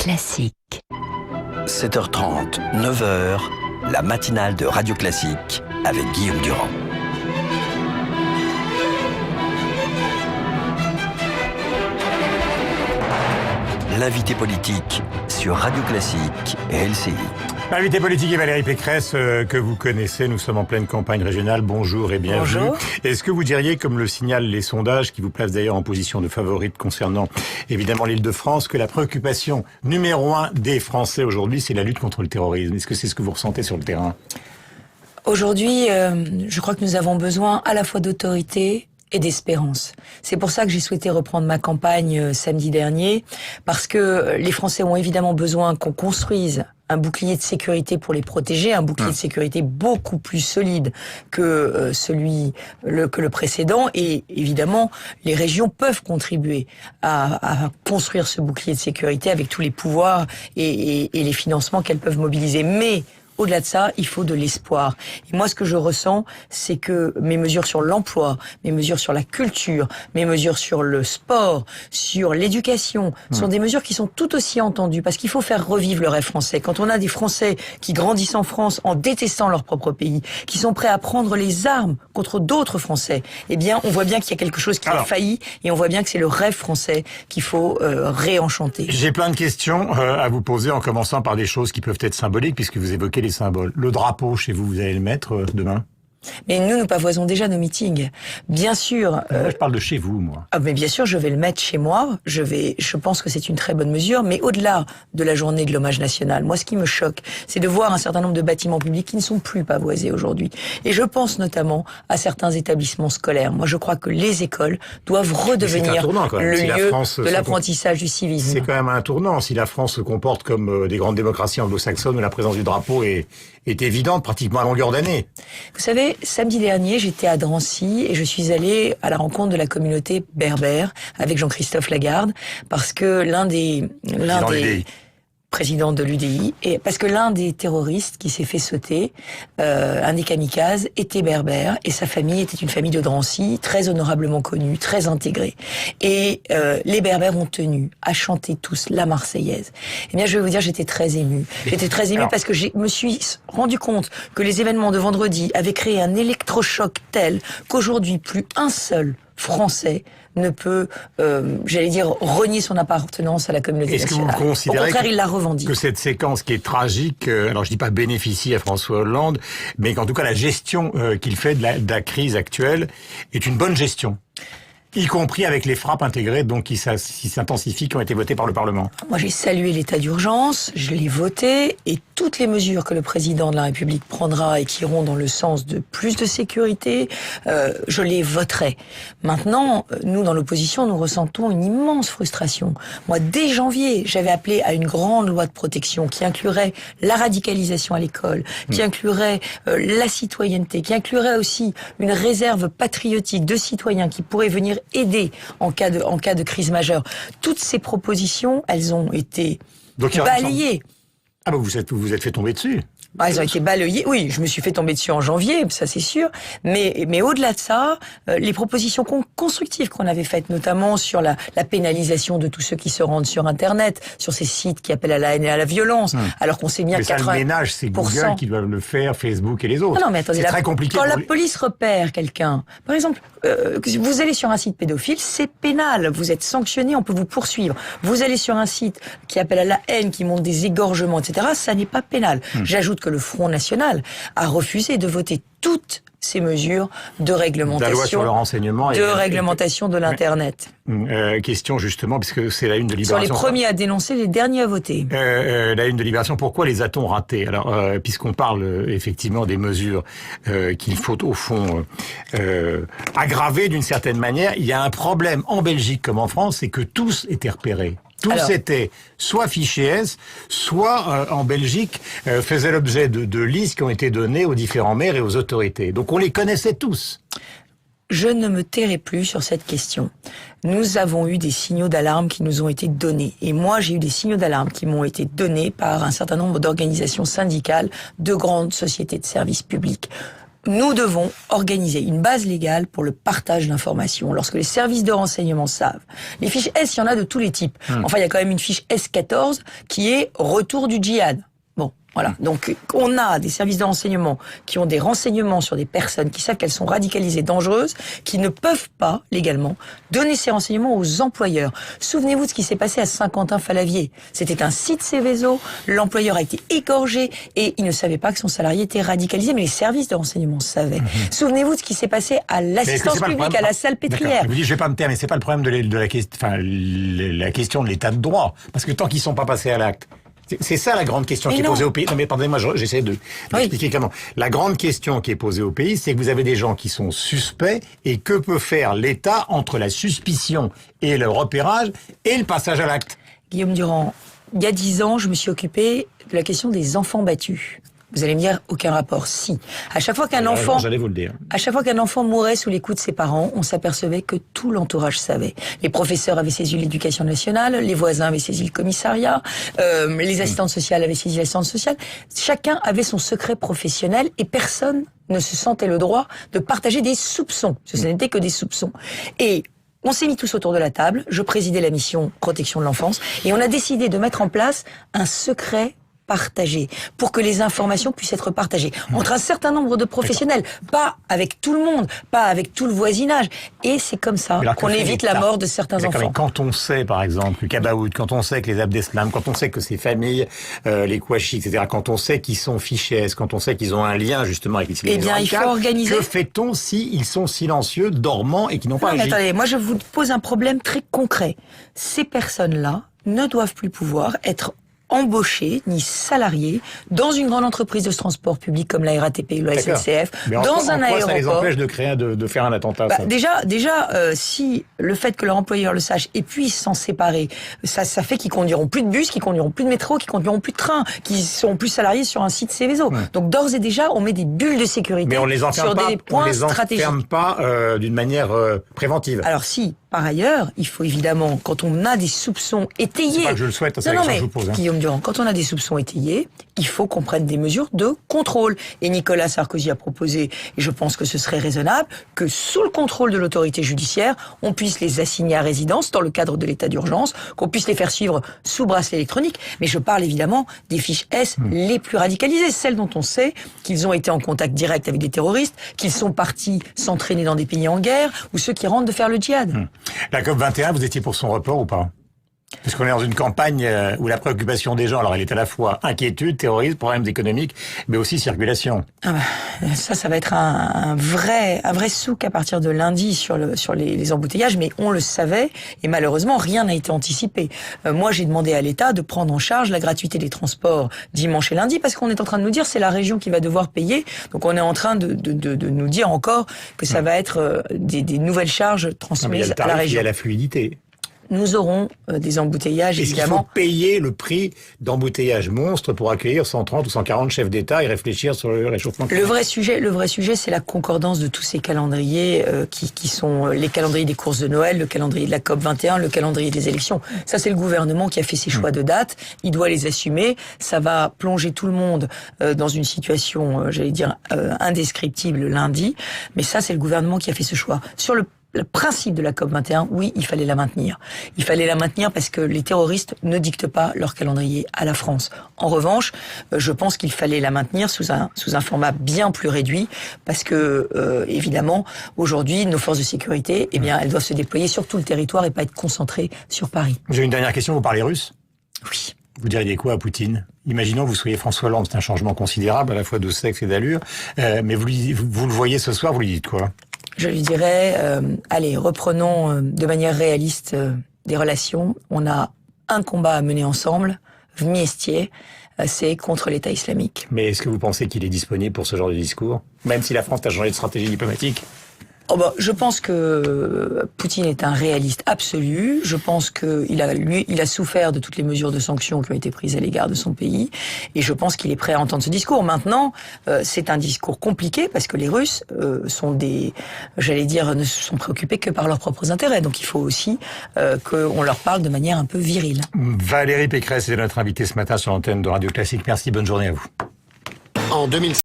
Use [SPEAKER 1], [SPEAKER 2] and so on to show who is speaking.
[SPEAKER 1] Classique.
[SPEAKER 2] 7h30, 9h, la matinale de Radio Classique avec Guillaume Durand. L'invité politique sur Radio Classique et LCI.
[SPEAKER 3] L'invité politique est Valérie Pécresse, que vous connaissez. Nous sommes en pleine campagne régionale. Bonjour et bienvenue.
[SPEAKER 1] Bonjour.
[SPEAKER 3] Est-ce que vous diriez, comme le signalent les sondages, qui vous placent d'ailleurs en position de favorite concernant évidemment l'Île-de-France, que la préoccupation numéro 1 des Français aujourd'hui, c'est la lutte contre le terrorisme? Est-ce que c'est ce que vous ressentez sur le terrain?
[SPEAKER 1] Aujourd'hui, je crois que nous avons besoin à la fois d'autorité et d'espérance. C'est pour ça que j'ai souhaité reprendre ma campagne samedi dernier, parce que les Français ont évidemment besoin qu'on construise un bouclier de sécurité pour les protéger, un bouclier de sécurité beaucoup plus solide que que le précédent. Et évidemment, les régions peuvent contribuer à construire ce bouclier de sécurité avec tous les pouvoirs et les financements qu'elles peuvent mobiliser. Mais au-delà de ça, il faut de l'espoir. Et moi, ce que je ressens, c'est que mes mesures sur l'emploi, mes mesures sur la culture, mes mesures sur le sport, sur l'éducation, sont des mesures qui sont tout aussi entendues, parce qu'il faut faire revivre le rêve français. Quand on a des Français qui grandissent en France en détestant leur propre pays, qui sont prêts à prendre les armes contre d'autres Français, eh bien, on voit bien qu'il y a quelque chose qui a failli, et on voit bien que c'est le rêve français qu'il faut réenchanter.
[SPEAKER 3] J'ai plein de questions à vous poser, en commençant par des choses qui peuvent être symboliques, puisque vous évoquez les symboles. Le drapeau, chez vous, vous allez le mettre demain?
[SPEAKER 1] Mais nous pavoisons déjà nos meetings. Bien sûr.
[SPEAKER 3] Moi, je parle de chez vous, moi.
[SPEAKER 1] Ah, mais bien sûr, je vais le mettre chez moi. Je pense que c'est une très bonne mesure. Mais au-delà de la journée de l'hommage national, moi, ce qui me choque, c'est de voir un certain nombre de bâtiments publics qui ne sont plus pavoisés aujourd'hui. Et je pense notamment à certains établissements scolaires. Moi, je crois que les écoles doivent redevenir le lieu de l'apprentissage du civisme.
[SPEAKER 3] C'est quand même un tournant. Si la France se comporte comme des grandes démocraties anglo-saxonnes où la présence du drapeau est évidente pratiquement à longueur d'année.
[SPEAKER 1] Vous savez, samedi dernier, j'étais à Drancy et je suis allée à la rencontre de la communauté berbère avec Jean-Christophe Lagarde, parce que l'un des président de l'UDI, et parce que l'un des terroristes qui s'est fait sauter, un des kamikazes, était berbère, et sa famille était une famille de Drancy, très honorablement connue, très intégrée. Et les berbères ont tenu à chanter tous la Marseillaise. Eh bien, je vais vous dire, j'étais très émue. J'étais très émue parce que je me suis rendu compte que les événements de vendredi avaient créé un électrochoc tel qu'aujourd'hui, plus un seul Français ne peut, renier son appartenance à la communauté nationale.
[SPEAKER 3] Est-ce que vous considérez
[SPEAKER 1] au contraire, il la revendique.
[SPEAKER 3] Que cette séquence qui est tragique, alors je dis pas bénéficie à François Hollande, mais qu'en tout cas la gestion qu'il fait de la crise actuelle est une bonne gestion, y compris avec les frappes intégrées donc qui s'intensifient, qui ont été votées par le Parlement? Moi,
[SPEAKER 1] j'ai salué l'état d'urgence, je l'ai voté, et toutes les mesures que le président de la République prendra et qui iront dans le sens de plus de sécurité, je les voterai. Maintenant, nous, dans l'opposition, nous ressentons une immense frustration. Moi, dès janvier, j'avais appelé à une grande loi de protection qui inclurait la radicalisation à l'école, qui inclurait la citoyenneté, qui inclurait aussi une réserve patriotique de citoyens qui pourraient venir aider en cas de crise majeure. Toutes ces propositions, elles ont été balayées.
[SPEAKER 3] Ah bah vous êtes fait tomber dessus.
[SPEAKER 1] Elles ont été balayées. Oui, je me suis fait tomber dessus en janvier, ça c'est sûr. Mais au-delà de ça, les propositions constructives qu'on avait faites, notamment sur la pénalisation de tous ceux qui se rendent sur Internet, sur ces sites qui appellent à la haine et à la violence, alors qu'on sait bien que 80%...
[SPEAKER 3] Mais ça, le ménage, c'est Google qui doivent le faire, Facebook et les autres.
[SPEAKER 1] Non, mais attendez,
[SPEAKER 3] c'est très compliqué.
[SPEAKER 1] Quand la police repère quelqu'un, par exemple, vous allez sur un site pédophile, c'est pénal, vous êtes sanctionné, on peut vous poursuivre. Vous allez sur un site qui appelle à la haine, qui montre des égorgements, etc., ça n'est pas pénal. J'ajoute que le Front National a refusé de voter toutes ces mesures de réglementation,
[SPEAKER 3] la loi sur le renseignement
[SPEAKER 1] réglementation de l'Internet.
[SPEAKER 3] Question justement, puisque c'est la une de Libération.
[SPEAKER 1] Ils sont les premiers à dénoncer, les derniers à voter.
[SPEAKER 3] La une de Libération, pourquoi les a-t-on ratés? Alors, puisqu'on parle effectivement des mesures qu'il faut au fond aggraver d'une certaine manière, il y a un problème en Belgique comme en France, c'est que tous étaient repérés. Tous étaient soit fichés S, soit en Belgique faisaient l'objet de listes qui ont été données aux différents maires et aux autorités. Donc on les connaissait tous.
[SPEAKER 1] Je ne me tairai plus sur cette question. Nous avons eu des signaux d'alarme qui nous ont été donnés. Et moi, j'ai eu des signaux d'alarme qui m'ont été donnés par un certain nombre d'organisations syndicales de grandes sociétés de services publics. Nous devons organiser une base légale pour le partage d'informations. Lorsque les services de renseignement savent, les fiches S, il y en a de tous les types. Enfin, il y a quand même une fiche S14 qui est retour du djihad. Bon, voilà. Donc, on a des services de renseignement qui ont des renseignements sur des personnes qui savent qu'elles sont radicalisées, dangereuses, qui ne peuvent pas, légalement, donner ces renseignements aux employeurs. Souvenez-vous de ce qui s'est passé à Saint-Quentin-Falavier. C'était un site Céveso, l'employeur a été égorgé et il ne savait pas que son salarié était radicalisé, mais les services de renseignement savaient. Souvenez-vous de ce qui s'est passé à l'assistance publique, à la Salpêtrière.
[SPEAKER 3] Je vous dis, je vais pas me taire, mais c'est pas le problème de la question de l'état de droit. Parce que tant qu'ils sont pas passés à l'acte, c'est ça la grande question qui est posée au pays. Non mais pardonnez-moi, j'essaie d'expliquer comment. La grande question qui est posée au pays, c'est que vous avez des gens qui sont suspects et que peut faire l'État entre la suspicion et le repérage et le passage à l'acte.
[SPEAKER 1] Guillaume Durand, il y a 10 ans, je me suis occupé de la question des enfants battus. Vous allez me dire, aucun rapport. Si. À chaque fois qu'un enfant,
[SPEAKER 3] j'allais vous le dire.
[SPEAKER 1] À chaque fois qu'un enfant mourait sous les coups de ses parents, on s'apercevait que tout l'entourage savait. Les professeurs avaient saisi l'éducation nationale, les voisins avaient saisi le commissariat, les assistantes sociales avaient saisi l'assistante sociale. Chacun avait son secret professionnel et personne ne se sentait le droit de partager des soupçons. Ce n'était que des soupçons. Et on s'est mis tous autour de la table. Je présidais la mission protection de l'enfance et on a décidé de mettre en place un secret partagé, pour que les informations puissent être partagées entre un certain nombre de professionnels, pas avec tout le monde, pas avec tout le voisinage. Et c'est comme ça qu'on évite la mort de certains enfants.
[SPEAKER 3] Mais quand on sait, par exemple, que Kabaout, quand on sait que les Abdeslam, quand on sait que ces familles, les Kouachi, etc., quand on sait qu'ils sont fichés S, quand on sait qu'ils ont un lien justement avec les
[SPEAKER 1] il faut organiser.
[SPEAKER 3] Que fait-on si ils sont silencieux, dormants et qui n'ont pas agi?
[SPEAKER 1] Attendez, moi je vous pose un problème très concret. Ces personnes-là ne doivent plus pouvoir être embauchés ni salariés dans une grande entreprise de transport public comme la RATP ou la SNCF, dans un aéroport.
[SPEAKER 3] Ça les empêche de faire un attentat.
[SPEAKER 1] Déjà, si le fait que leur employeur le sache et puisse s'en séparer, ça fait qu'ils conduiront plus de bus, qu'ils conduiront plus de métro, qu'ils conduiront plus de train, qu'ils seront plus salariés sur un site Céveso. Donc d'ores et déjà, on met des bulles de sécurité
[SPEAKER 3] mais on les
[SPEAKER 1] sur des points stratégiques.
[SPEAKER 3] On les enferme pas d'une manière préventive.
[SPEAKER 1] Alors si. Par ailleurs, il faut évidemment, quand on a des soupçons étayés...
[SPEAKER 3] C'est pas que je le souhaite, c'est la question que je vous pose.
[SPEAKER 1] Guillaume Durand, quand on a des soupçons étayés, il faut qu'on prenne des mesures de contrôle. Et Nicolas Sarkozy a proposé, et je pense que ce serait raisonnable, que sous le contrôle de l'autorité judiciaire, on puisse les assigner à résidence dans le cadre de l'état d'urgence, qu'on puisse les faire suivre sous bracelet électronique. Mais je parle évidemment des fiches S les plus radicalisées, celles dont on sait qu'ils ont été en contact direct avec des terroristes, qu'ils sont partis s'entraîner dans des pays en guerre, ou ceux qui rentrent de faire le djihad.
[SPEAKER 3] La COP21, vous étiez pour son report ou pas? Parce qu'on est dans une campagne où la préoccupation des gens, alors elle est à la fois inquiétude, terrorisme, problèmes économiques, mais aussi circulation.
[SPEAKER 1] Ça va être un vrai souk à partir de lundi sur les embouteillages, mais on le savait et malheureusement rien n'a été anticipé. Moi j'ai demandé à l'État de prendre en charge la gratuité des transports dimanche et lundi parce qu'on est en train de nous dire c'est la région qui va devoir payer. Donc on est en train de nous dire encore que ça va être des nouvelles charges transmises à la région.
[SPEAKER 3] Il y a la fluidité.
[SPEAKER 1] Nous aurons des embouteillages, évidemment.
[SPEAKER 3] Il faut payer le prix d'embouteillage monstre pour accueillir 130 ou 140 chefs d'État et réfléchir sur le réchauffement climatique. Le vrai sujet, c'est la concordance de tous ces calendriers qui sont les calendriers des courses de Noël, le calendrier de la COP21, le calendrier des élections. Ça, c'est le gouvernement qui a fait ses choix de date. Il doit les assumer. Ça va plonger tout le monde dans une situation, indescriptible lundi. Mais ça, c'est le gouvernement qui a fait ce choix. Sur le principe de la COP21, oui, il fallait la maintenir. Il fallait la maintenir parce que les terroristes ne dictent pas leur calendrier à la France. En revanche, je pense qu'il fallait la maintenir sous un format bien plus réduit parce que, évidemment, aujourd'hui, nos forces de sécurité, elles doivent se déployer sur tout le territoire et pas être concentrées sur Paris. J'ai une dernière question, vous parlez russe ?
[SPEAKER 1] Oui.
[SPEAKER 3] Vous diriez quoi à Poutine ? Imaginons que vous soyez François Hollande, c'est un changement considérable à la fois de sexe et d'allure, mais vous le voyez ce soir, vous lui dites quoi ?
[SPEAKER 1] Je lui dirais, allez, reprenons de manière réaliste des relations. On a un combat à mener ensemble, Vmiestie, c'est contre l'État islamique.
[SPEAKER 3] Mais est-ce que vous pensez qu'il est disponible pour ce genre de discours ? Même si la France a changé de stratégie diplomatique ?
[SPEAKER 1] Je pense que Poutine est un réaliste absolu. Je pense qu'il a souffert de toutes les mesures de sanctions qui ont été prises à l'égard de son pays. Et je pense qu'il est prêt à entendre ce discours. Maintenant, c'est un discours compliqué parce que les Russes ne sont préoccupés que par leurs propres intérêts. Donc il faut aussi qu'on leur parle de manière un peu virile.
[SPEAKER 3] Valérie Pécresse est notre invitée ce matin sur l'antenne de Radio Classique. Merci, bonne journée à vous.
[SPEAKER 2] En 2005.